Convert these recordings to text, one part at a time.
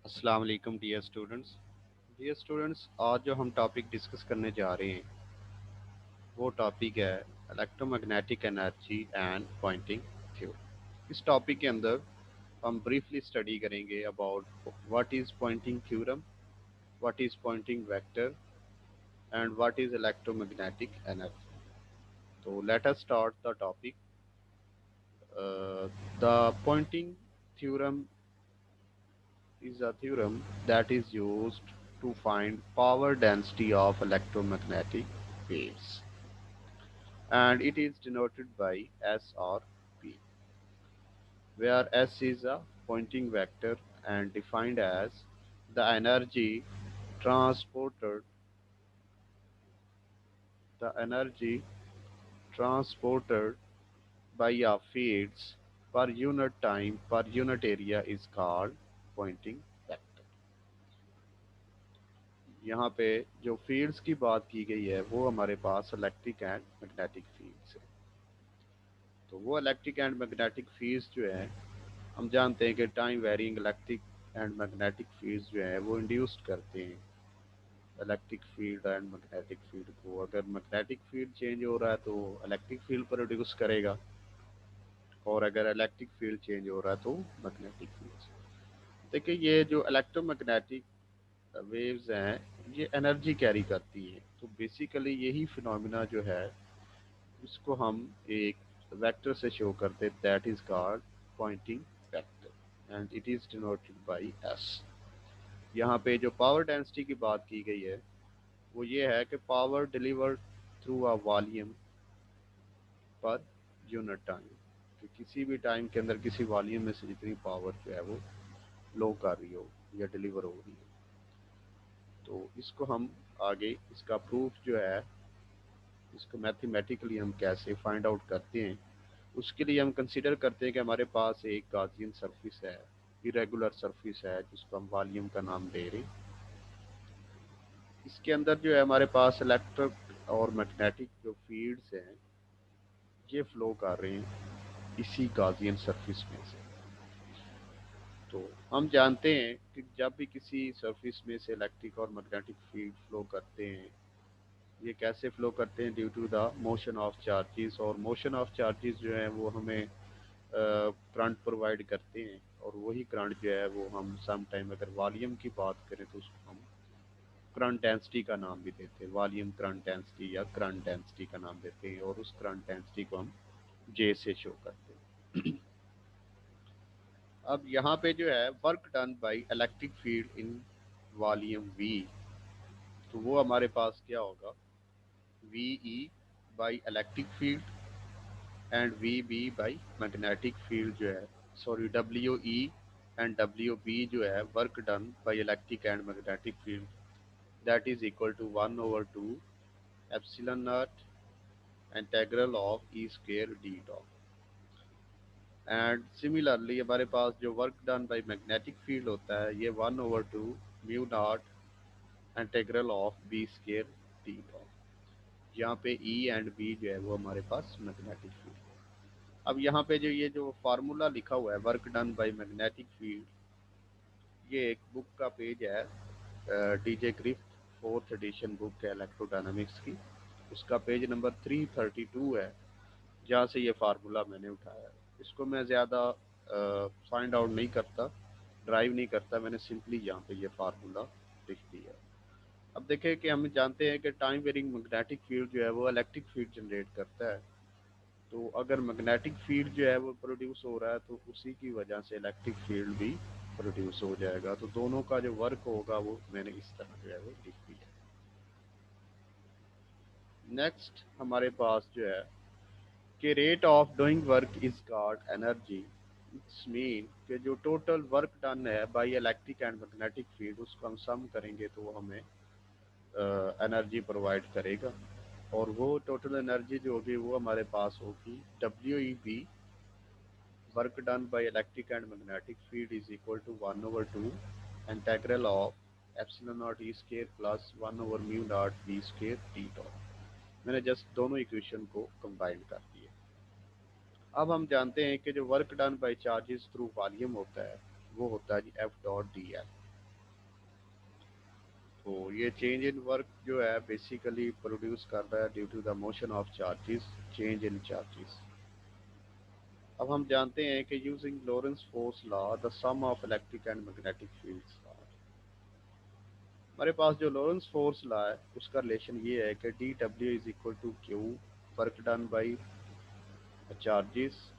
अस्सलाम वालेकुम dear students, आज जो हम टॉपिक डिस्कस करने जा रहे हैं वो टॉपिक है electromagnetic energy and Poynting theory. इस टॉपिक के अंदर हम ब्रीफली स्टडी करेंगे about what is Poynting theorem, what is Poynting vector and what is electromagnetic energy. तो let us start the topic. The pointing theorem is a theorem that is used to find power density of electromagnetic waves, and it is denoted by S or P, where S is a Poynting vector and defined as the energy transported the energy transported by a fields per unit time per unit area is called Poynting vector. यहाँ पे जो fields की बात की गई है वो हमारे पास इलेक्ट्रिक एंड मैग्नेटिक फील्ड्स है। तो वो इलेक्ट्रिक एंड मैग्नेटिक फील्ड्स जो है, हम जानते हैं कि time varying electric and magnetic fields जो है वो इंड्यूस्ड करते हैं electric field and magnetic field को। अगर मैग्नेटिक फील्ड चेंज हो रहा है तो इलेक्ट्रिक फील्ड प्रोड्यूस करेगा, और अगर इलेक्ट्रिक फील्ड चेंज हो रहा है तो मैग्नेटिक फील्ड। देखिए, ये जो इलेक्ट्रोमैग्नेटिक वेव्स हैं ये एनर्जी कैरी करती हैं। तो बेसिकली यही फिनोमिना जो है इसको हम एक वेक्टर से शो करते हैं, that is called Poynting vector and it is denoted by S. यहाँ पे जो पावर डेंसिटी की बात की गई है वो ये है कि power delivered through a volume पर यूनिट टाइम, कि किसी भी टाइम के अंदर किसी वॉल्यूम में से जितनी पावर जो है वो लो कर रही हो या डिलीवर हो रही है। तो इसको हम आगे इसका प्रूफ जो है इसको मैथमेटिकली हम कैसे फाइंड आउट करते हैं, उसके लिए हम कंसिडर करते हैं कि हमारे पास एक गाजियन सरफेस है, इरेगुलर सरफेस है जिसको हम वॉल्यूम का नाम दे रहे हैं। इसके अंदर जो है हमारे पास इलेक्ट्रिक और मैग्नेटिक जो फील्ड्स हैं ये फ्लो कर रहे हैं इसी गाजियन सरफेस में से। तो हम जानते हैं कि जब भी किसी सरफेस में से इलेक्ट्रिक और मैग्नेटिक फील्ड फ्लो करते हैं, ये कैसे फ्लो करते हैं, due to the motion of charges. और मोशन ऑफ चार्जेस जो है वो हमें करंट प्रोवाइड करते हैं, और वही करंट जो है वो हम सम टाइम अगर वॉल्यूम की बात करें तो उसको हम करंट डेंसिटी का नाम भी देते हैं, वॉल्यूम करंट डेंसिटी या करंट डेंसिटी का नाम देते हैं, और उस करंट डेंसिटी को हम जे से शो करते हैं। अब यहाँ पे जो है work done by electric field in volume V, तो वो हमारे पास क्या होगा, V E by electric field and V B by magnetic field जो है, sorry W E and W B जो है work done by electric and magnetic field, that is equal to 1/2 epsilon not integral of E square D dot. And similarly हमारे पास जो work done by magnetic field होता है ये 1/2 mu not integral of B square D dot. यहाँ पे E and B जो है वो हमारे पास मैग्नेटिक फील्ड है। अब यहाँ पे जो ये जो फार्मूला लिखा हुआ है work done by magnetic field, ये एक बुक का पेज है, DJ Griffith fourth edition book है इलेक्ट्रोडायनामिक्स की, उसका पेज नंबर 332 है, जहाँ से ये फार्मूला मैंने उठाया है। इसको मैं ज़्यादा फाइंड आउट नहीं करता, ड्राइव नहीं करता, मैंने सिंपली यहाँ पे ये फार्मूला लिख दिया। अब देखें कि हम जानते हैं कि टाइम वेरिंग मैग्नेटिक फील्ड जो है वो इलेक्ट्रिक फील्ड जनरेट करता है। तो अगर मैग्नेटिक फील्ड जो है वो प्रोड्यूस हो रहा है तो उसी की वजह से इलेक्ट्रिक फील्ड भी प्रोड्यूस हो जाएगा। तो दोनों का जो वर्क होगा वो मैंने इस तरह जो है वो लिख दिया। नेक्स्ट हमारे पास जो है कि rate of doing work is called energy. It's mean कि जो टोटल वर्क डन है by electric and magnetic field उसको हम सम करेंगे तो वो हमें एनर्जी प्रोवाइड करेगा, और वो टोटल एनर्जी जो होगी वो हमारे पास होगी W E B, work done by electric and magnetic field is equal to 1/2 integral of epsilon naught e square plus 1 over mu naught v square t dot। मैंने जस्ट दोनों इक्वेशन को combine कर दिए। अब हम जानते हैं कि जो work done bye charges through volume होता है वो होता है जी एफ डॉट डी एल। तो ये चेंज इन वर्क जो है बेसिकली प्रोड्यूस कर रहा है due to the motion of charges, change in charges. अब हम जानते हैं कि using Lorentz force law the sum of electric and magnetic fields. हमारे पास जो लॉरेंस फोर्स लॉ है उसका रिलेशन ये है कि D W is equal to Q, work done by charges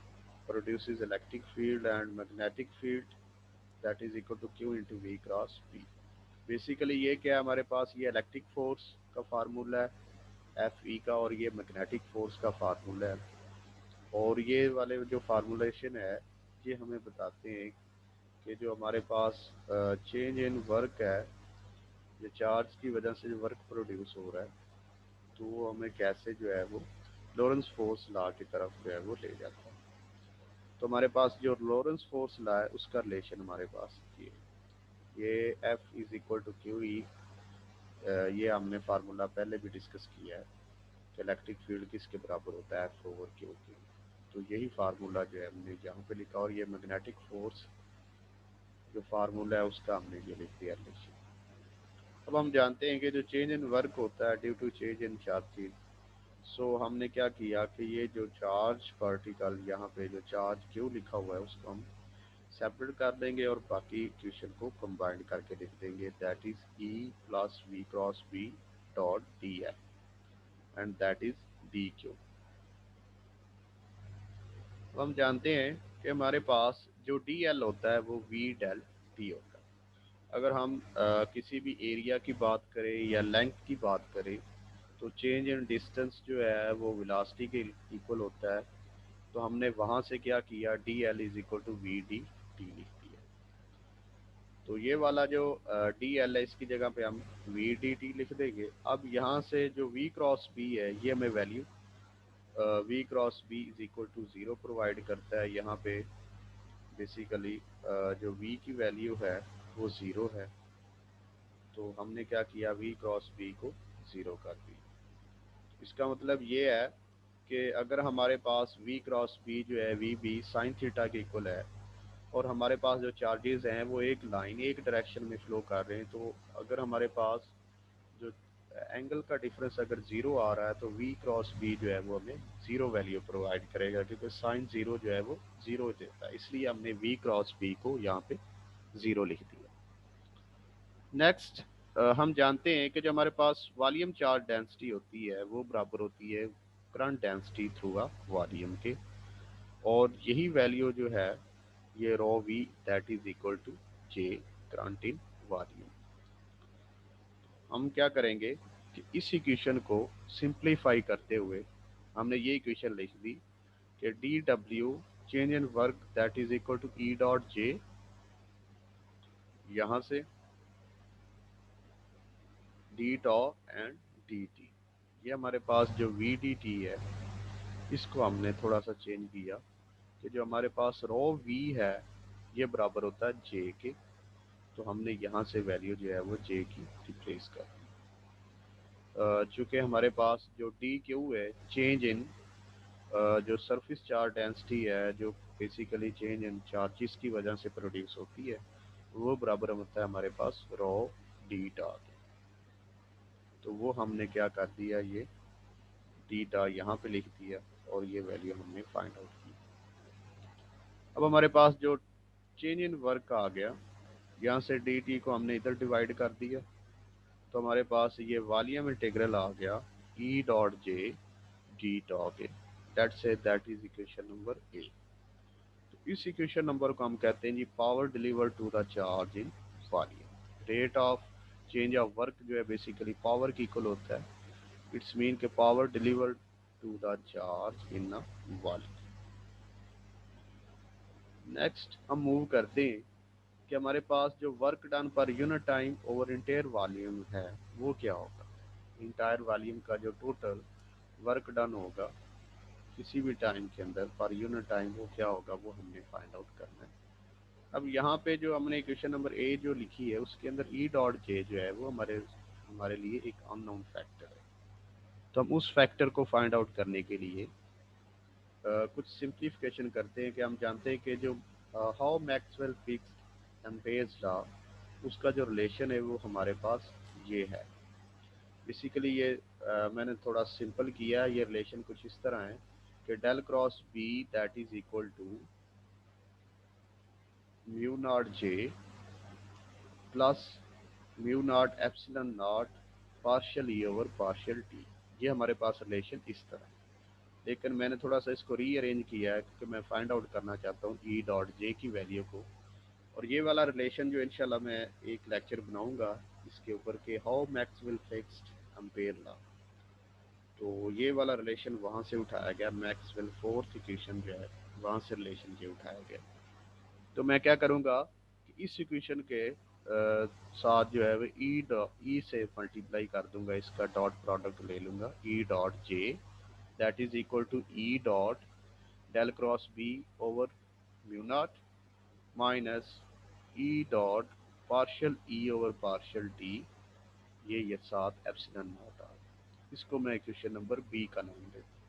produces electric field and magnetic field that is equal to q into v cross p। Basically ये क्या है, हमारे पास ये इलेक्ट्रिक फोर्स का फार्मूला है एफ ई का, और ये मैग्नेटिक फोर्स का फार्मूला है। और ये वाले जो फार्मूलेशन है ये हमें बताते हैं कि जो हमारे पास चेंज इन वर्क है, जो चार्ज की वजह से जो वर्क प्रोड्यूस हो रहा है, तो वो हमें कैसे जो है वो लॉरेंस फोर्स लॉ की तरफ जो है वो ले जाता है। तो हमारे पास जो लॉरेंस फोर्स लॉ है उसका रिलेशन हमारे पास ये F is equal to Q E, ये हमने फार्मूला पहले भी डिस्कस किया है कि इलेक्ट्रिक फील्ड किसके बराबर होता है, एफ ओवर क्यू के। तो यही फार्मूला जो है हमने यहाँ पे लिखा, और ये मैग्नेटिक फोर्स जो फार्मूला है उसका हमने ये लिख दिया रिलेशन। अब हम जानते हैं कि जो चेंज इन वर्क होता है due to change in charges, so हमने क्या किया कि ये जो चार्ज पार्टिकल यहाँ पे जो चार्ज क्यू लिखा हुआ है उसको हम सेपरेट कर देंगे और बाकी इक्वेशन को कंबाइन करके लिख देंगे, that is E plus V cross B dot D L and that is D Q. अब हम जानते हैं कि हमारे पास जो डी एल होता है वो वी डेल टी होता है। अगर हम किसी भी एरिया की बात करें या लेंथ की बात करें, तो चेंज इन डिस्टेंस जो है वो वेलोसिटी के इक्वल होता है। तो हमने वहाँ से क्या किया, D L is equal to V D T लिख दिया। तो ये वाला जो डी एल है इसकी जगह पे हम वी डी टी लिख देंगे। अब यहाँ से जो वी क्रॉस बी है ये हमें value V cross B is equal to zero provide करता है। यहाँ पे बेसिकली जो वी की वैल्यू है वो ज़ीरो है, तो हमने क्या किया, वी क्रॉस बी को ज़ीरो कर दिया। इसका मतलब ये है कि अगर हमारे पास वी क्रॉस बी जो है वी बी साइन थीटा के इक्वल है, और हमारे पास जो चार्जेस हैं वो एक लाइन एक डायरेक्शन में फ्लो कर रहे हैं, तो अगर हमारे पास जो एंगल का डिफरेंस अगर ज़ीरो आ रहा है तो वी क्रॉस बी जो है वो हमें ज़ीरो वैल्यू प्रोवाइड करेगा, क्योंकि साइन ज़ीरो जो है वो ज़ीरो देता है, इसलिए हमने वी क्रॉस बी को यहाँ पे ज़ीरो लिख दिया। नेक्स्ट हम जानते हैं कि जो हमारे पास वॉल्यूम चार्ज डेंसिटी होती है वो बराबर होती है current density through a volume के, और यही वैल्यू जो है ये rho V that is equal to J current in volume. हम क्या करेंगे कि इस इक्वेशन को सिंप्लीफाई करते हुए हमने ये इक्वेशन लिख दी कि D W change in work that is equal to E dot J, यहाँ से D tau and D T. ये हमारे पास जो वी डी टी है इसको हमने थोड़ा सा चेंज किया कि जो हमारे पास रो वी है ये बराबर होता है जे के, तो हमने यहाँ से वैल्यू जो है वो जे की रिप्लेस कर दी। चूँकि हमारे पास जो डी क्यू है चेंज इन जो सरफेस चार्ज डेंसिटी है जो बेसिकली चेंज इन चार्जेस की वजह से प्रोड्यूस होती है, वो बराबर होता है हमारे पास रो डी टा के। तो वो हमने क्या कर दिया, ये डी टा यहाँ पे लिख दिया और ये वैल्यू हमने फाइंड आउट की। अब हमारे पास जो चेंज इन वर्क आ गया, यहाँ से डी टी को हमने इधर डिवाइड कर दिया, तो हमारे पास ये वॉल्यूम इंटीग्रल आ गया E dot J D dot A, that is equation number A. तो इस इक्वेशन नंबर को हम कहते हैं जी power deliver to the charge in volume. Rate of change of work जो है बेसिकली पावर की इक्वल होता है, इट्स मीन के power deliver to the charge in a volume. Next हम मूव करते हैं कि हमारे पास जो work done per unit time over entire volume है वो क्या होगा। इंटायर वॉल्यूम का जो टोटल वर्क डन होगा किसी भी टाइम के अंदर पर यूनिट टाइम वो क्या होगा, वो हमने फाइंड आउट करना है। अब यहाँ पे जो हमने इक्वेशन नंबर ए जो लिखी है उसके अंदर ई डॉट जे जो है वो हमारे हमारे लिए एक अननोन फैक्टर है। तो हम उस फैक्टर को फाइंड आउट करने के लिए कुछ सिंप्लीफिकेशन करते हैं कि हम जानते हैं कि जो how Maxwell fixed Ampere's law उसका जो रिलेशन है वो हमारे पास ये है। बेसिकली ये मैंने थोड़ा सिंपल किया। ये रिलेशन कुछ इस तरह है कि del cross B that is equal to mu not J plus mu not epsilon not partial E over partial T. ये हमारे पास रिलेशन इस तरह है। लेकिन मैंने थोड़ा सा इसको रीअरेंज किया है क्योंकि मैं फाइंड आउट करना चाहता हूँ ई डॉट जे की वैल्यू को। और ये वाला रिलेशन जो इंशाल्लाह मैं एक लेक्चर बनाऊंगा इसके ऊपर कि how Maxwell fixed ampere law. तो ये वाला रिलेशन वहाँ से उठाया गया, मैक्सवेल फोर्थ इक्वेशन जो है वहाँ से रिलेशन ये उठाया गया। तो मैं क्या करूँगा कि इस इक्वेशन के साथ जो है वो ई से मल्टीप्लाई कर दूंगा, इसका डॉट प्रोडक्ट ले लूँगा E dot J that is equal to E dot del cross B over mu not minus E dot partial E over partial T ये साथ एप्सिलॉन नॉट आ। इसको मैं इक्वेशन नंबर बी का नाम देता हूँ।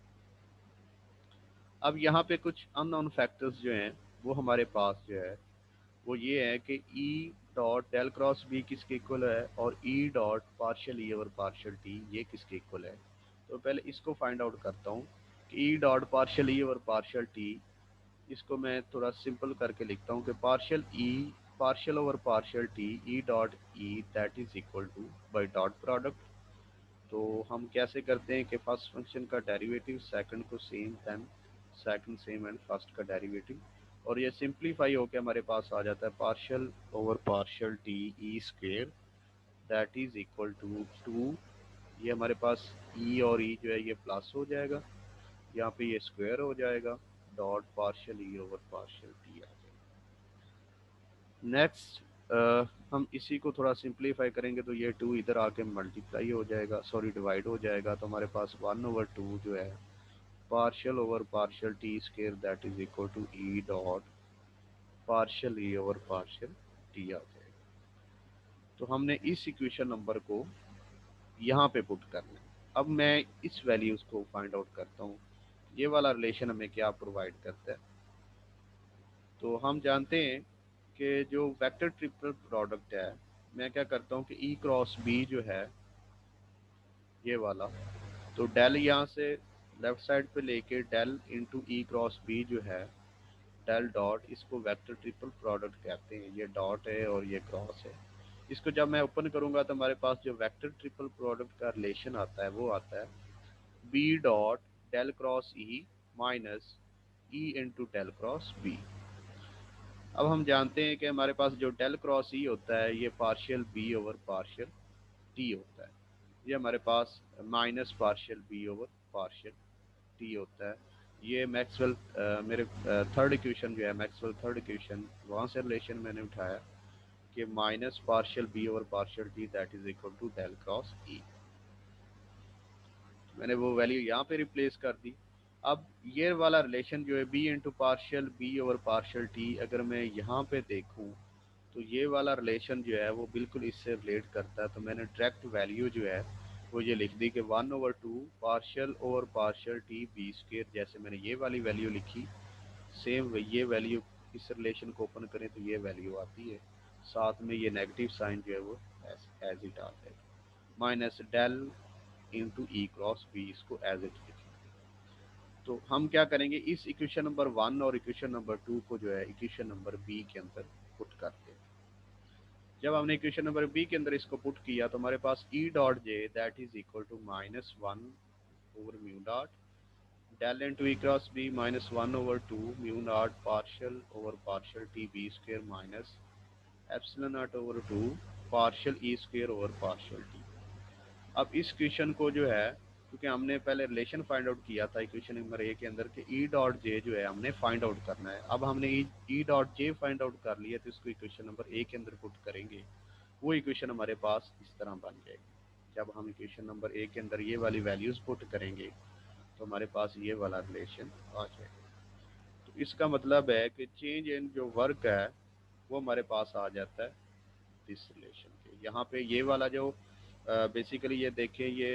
अब यहाँ पे कुछ अननोन फैक्टर्स जो हैं वो हमारे पास जो है वो ये है कि E dot del cross B किसके इक्वल है और E dot partial E over partial T ये किसके इक्वल है। तो पहले इसको फाइंड आउट करता हूँ कि E dot partial E over partial T, इसको मैं थोड़ा सिंपल करके लिखता हूँ कि partial over partial T E dot E that is equal to by dot product. तो हम कैसे करते हैं कि फर्स्ट फंक्शन का डेरिवेटिव सेकंड को same then second same and first का डेरिवेटिव, और ये सिंप्लीफाई होकर हमारे पास आ जाता है partial over partial T E square that is equal to 2। ये हमारे पास ई और ई जो है ये प्लस हो जाएगा, यहाँ पे ये स्क्वायर हो जाएगा, dot partial E over partial T आ जाएगा। नेक्स्ट हम इसी को थोड़ा सिंप्लीफाई करेंगे तो ये 2 इधर आके मल्टीप्लाई हो जाएगा, सॉरी डिवाइड हो जाएगा। तो हमारे पास 1/2 जो है partial over partial T square that is equal to E dot partial E over partial T आ जाएगा। तो हमने इस इक्वेशन नंबर को यहाँ पे पुट करना है। अब मैं इस वैल्यूज को फाइंड आउट करता हूँ ये वाला रिलेशन हमें क्या प्रोवाइड करता है। तो हम जानते हैं कि जो वेक्टर ट्रिपल प्रोडक्ट है, मैं क्या करता हूँ कि ई क्रॉस बी जो है ये वाला, तो डेल यहाँ से लेफ्ट साइड पे लेके del into E cross B जो है डेल डॉट, इसको वेक्टर ट्रिपल प्रोडक्ट कहते हैं। ये डॉट है और ये क्रॉस है। इसको जब मैं ओपन करूंगा तो हमारे पास जो वेक्टर ट्रिपल प्रोडक्ट का रिलेशन आता है वो आता है B dot del cross E minus E into del cross B. अब हम जानते हैं कि हमारे पास जो डेल क्रॉस ई होता है ये partial B over partial T होता है। ये हमारे पास minus partial B over partial T होता है। ये मैक्सवेल मेरे थर्ड इक्वेशन जो है मैक्सवेल थर्ड इक्वेशन वहाँ से रिलेशन मैंने उठाया कि minus partial B over partial T that is equal to del cross E. मैंने वो वैल्यू यहाँ पे रिप्लेस कर दी। अब ये वाला रिलेशन जो है B into partial B over partial T, अगर मैं यहाँ पे देखूँ तो ये वाला रिलेशन जो है वो बिल्कुल इससे रिलेट करता है। तो मैंने डायरेक्ट वैल्यू जो है वो ये लिख दी कि 1/2 partial over partial T B square. जैसे मैंने ये वाली वैल्यू लिखी सेम ये वैल्यू इस रिलेशन को ओपन करें तो ये वैल्यू आती है, साथ में ये नेगेटिव साइन जो है वो एज इट आ जाएगा minus del into E cross B, इसको एज इट लिखें। तो हम क्या करेंगे इस इक्वेशन नंबर 1 और इक्वेशन नंबर 2 को जो है इक्वेशन नंबर बी के अंदर पुट करते हैं। जब हमने इक्वेशन नंबर बी के अंदर इसको पुट किया तो हमारे पास E dot J that is equal to -1 over mu dot del into E cross B -1/2 mu nought partial over partial T B square minus epsilon nought over 2 partial E square over partial T. अब इस question को जो है क्योंकि हमने पहले relation find out किया था इक्वेशन नंबर ए के अंदर कि ई डॉट जे जो है हमने फाइंड आउट करना है। अब हमने ई डॉट जे फाइंड आउट कर लिया तो इसको इक्वेशन नंबर ए के अंदर पुट करेंगे, वो इक्वेशन हमारे पास इस तरह बन जाएगी। जब हम इक्वेशन नंबर ए के अंदर ये वाली वैल्यूज पुट करेंगे तो हमारे पास ये वाला रिलेशन आ जाएगा। तो इसका मतलब है कि चेंज इन जो वर्क है वो हमारे पास आ जाता है दिस रिलेशन के। यहाँ पे ये वाला जो बेसिकली ये देखें ये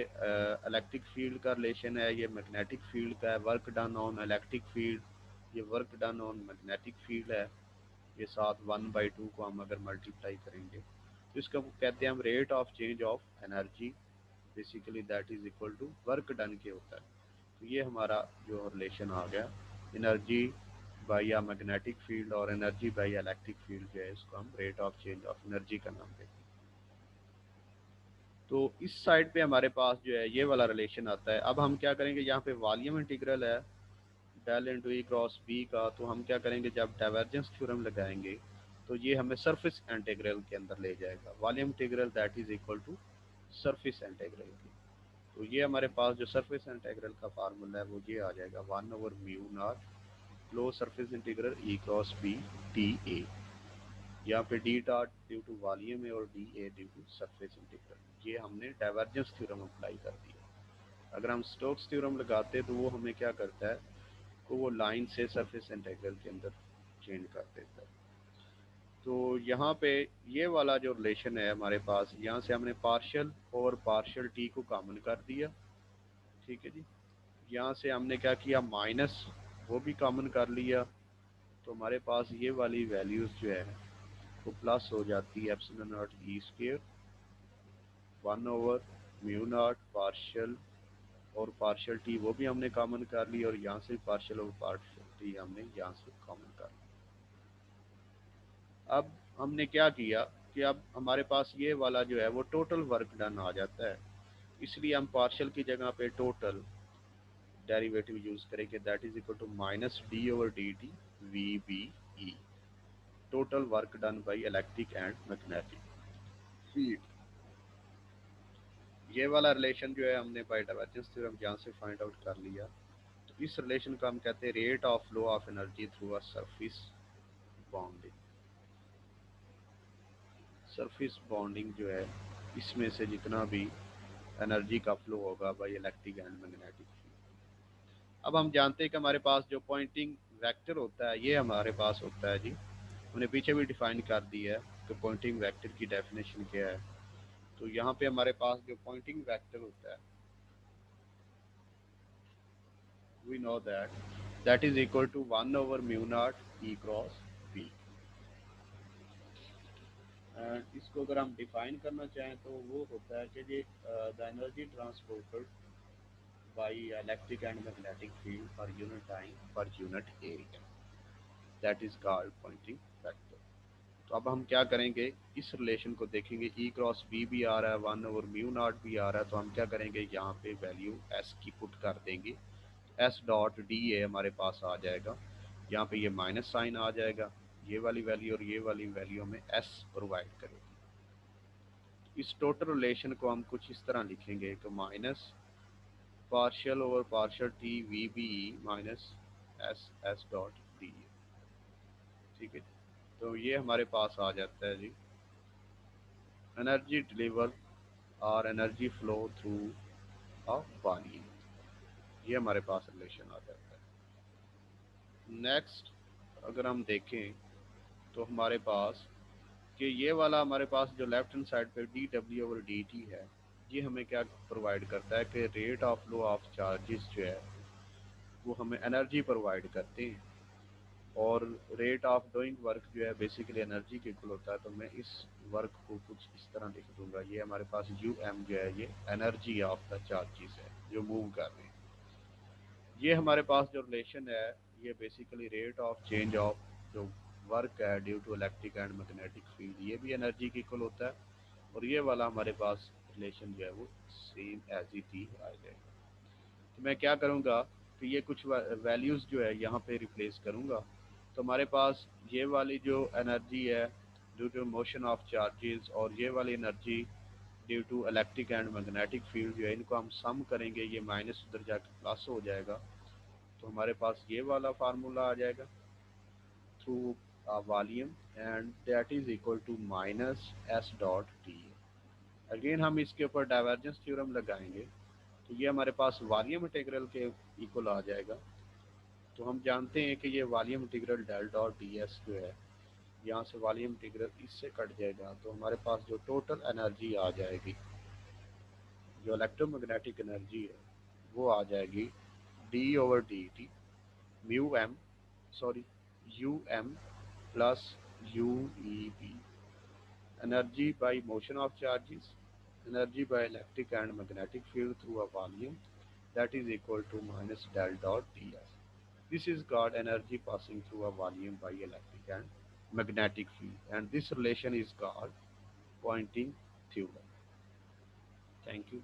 इलेक्ट्रिक फील्ड का रिलेशन है, ये मैग्नेटिक फील्ड का है। Work done on electric field, ये work done on magnetic field है। ये साथ 1/2 को हम अगर मल्टीप्लाई करेंगे तो इसका कहते हैं हम rate of change of energy, basically that is equal to work done के होता है। तो ये हमारा जो रिलेशन आ गया, एनर्जी बाई या मैग्नेटिक फील्ड और एनर्जी बाई इलेक्ट्रिक फील्ड जो है, इसको हम rate of change of energy का नाम देते हैं। तो इस साइड पे हमारे पास जो है ये वाला रिलेशन आता है। अब हम क्या करेंगे, यहाँ पे वॉल्यूम इंटीग्रल है del into E cross B का, तो हम क्या करेंगे, जब डाइवर्जेंस थ्योरम लगाएंगे तो ये हमें सरफेस इंटीग्रल के अंदर ले जाएगा। Volume integral that is equal to surface integral की। तो ये हमारे पास जो सरफेस इंटीग्रल का फार्मूला है वो ये आ जाएगा 1/μ0 flow surface integral E cross B D A. यहाँ पे D dot due to volume है और D A due to surface integral. ये हमने डाइवर्जेंस थ्योरम अप्लाई कर दिया। अगर हम स्टोक्स थ्योरम लगाते तो वो हमें क्या करता है, तो वो लाइन से सरफेस इंटीग्रल के अंदर चेंज कर देता है। तो यहाँ पे ये वाला जो रिलेशन है हमारे पास, यहाँ से हमने पार्शियल और पार्शियल टी को कॉमन कर दिया, ठीक है जी। यहाँ से हमने क्या किया, माइनस वो भी कॉमन कर लिया, तो हमारे पास ये वाली वैल्यूज़ जो है वो प्लस हो जाती है epsilon nought E square 1/μ0 partial और पार्शियल टी वो भी हमने कॉमन कर ली, और यहाँ से पार्शियल और पार्शियल टी हमने यहाँ से कॉमन कर ली। अब हमने क्या किया कि अब हमारे पास ये वाला जो है वो टोटल वर्क डन आ जाता है, इसलिए हम पार्शियल की जगह पे टोटल डेरिवेटिव यूज करेंगे, that is equal to minus D over D T V B E, total work done by electric and magnetic field. ये वाला रिलेशन जो है हमने बाई डाइवर्जेंस थ्योरम यहाँ से फाइंड आउट कर लिया। तो इस रिलेशन को हम कहते हैं rate of flow of energy through a surface bonding. Surface bonding जो है, इसमें से जितना भी एनर्जी का फ्लो होगा by electric and magnetic field. अब हम जानते हैं कि हमारे पास जो पॉइंटिंग वेक्टर होता है ये हमारे पास होता है जी, हमने पीछे भी डिफाइन कर दी है कि पॉइंटिंग वेक्टर की डेफिनेशन क्या है। तो यहाँ पे हमारे पास जो पॉइंटिंग वेक्टर होता है, we know that is equal to 1/μ0 E cross B. And इसको अगर हम डिफाइन करना चाहें तो वो होता है कि ये the energy transported by electric and magnetic field per unit time per unit area, that is called Poynting vector. तो अब हम क्या करेंगे, इस रिलेशन को देखेंगे, ई क्रॉस बी भी आ रहा है 1/μ0 भी आ रहा है, तो हम क्या करेंगे, यहाँ पे वैल्यू एस की पुट कर देंगे, एस डॉट डी ए हमारे पास आ जाएगा। यहाँ पे ये माइनस साइन आ जाएगा, ये वाली वैल्यू और ये वाली वैल्यू हमें एस प्रोवाइड करेगी। इस टोटल रिलेशन को हम कुछ इस तरह लिखेंगे कि minus partial over partial T V B E minus S S dot D A, ठीक है। तो ये हमारे पास आ जाता है जी एनर्जी डिलीवर और energy flow through a volume, ये हमारे पास रिलेशन आ जाता है। नेक्स्ट अगर हम देखें तो हमारे पास कि ये वाला हमारे पास जो लेफ्ट हैंड साइड पे D W over D T है, ये हमें क्या प्रोवाइड करता है कि rate of flow of charges जो है वो हमें एनर्जी प्रोवाइड करते हैं, और रेट ऑफ डूइंग वर्क जो है बेसिकली एनर्जी के इक्वल होता है। तो मैं इस वर्क को कुछ इस तरह लिख दूंगा, ये हमारे पास यू एम जो है ये एनर्जी ऑफ द चार्जेस है जो मूव कर रहे हैं। ये हमारे पास जो रिलेशन है ये basically rate of change of जो वर्क है due to electric and magnetic field, ये भी एनर्जी के इक्वल होता है, और ये वाला हमारे पास रिलेशन जो है वो सेम एज इट ही आ जाएगा। तो मैं क्या करूँगा कि ये कुछ वैल्यूज़ जो है यहाँ पे रिप्लेस करूँगा। तो हमारे पास ये वाली जो एनर्जी है due to motion of charges, और ये वाली energy due to electric and magnetic field जो है, इनको हम सम करेंगे, ये माइनस उधर जाकर प्लस हो जाएगा। तो हमारे पास ये वाला फार्मूला आ जाएगा through volume, and that is equal to minus S dot D. Again हम इसके ऊपर डाइवर्जेंस थ्योरम लगाएंगे, तो ये हमारे पास वॉल्यूम इंटीग्रल के इक्वल आ जाएगा। तो हम जानते हैं कि ये volume integral del dot D S जो है, यहाँ से वॉल्यूम इंटीग्रल इससे कट जाएगा, तो हमारे पास जो टोटल एनर्जी आ जाएगी, जो इलेक्ट्रोमैग्नेटिक एनर्जी है वो आ जाएगी D over D T mu M, sorry U M plus U E B, energy by motion of charges, energy by electric and magnetic field through a volume, that is equal to minus del dot ds. This is called energy passing through a volume by electric and magnetic field, and this relation is called Poynting theorem. Thank you.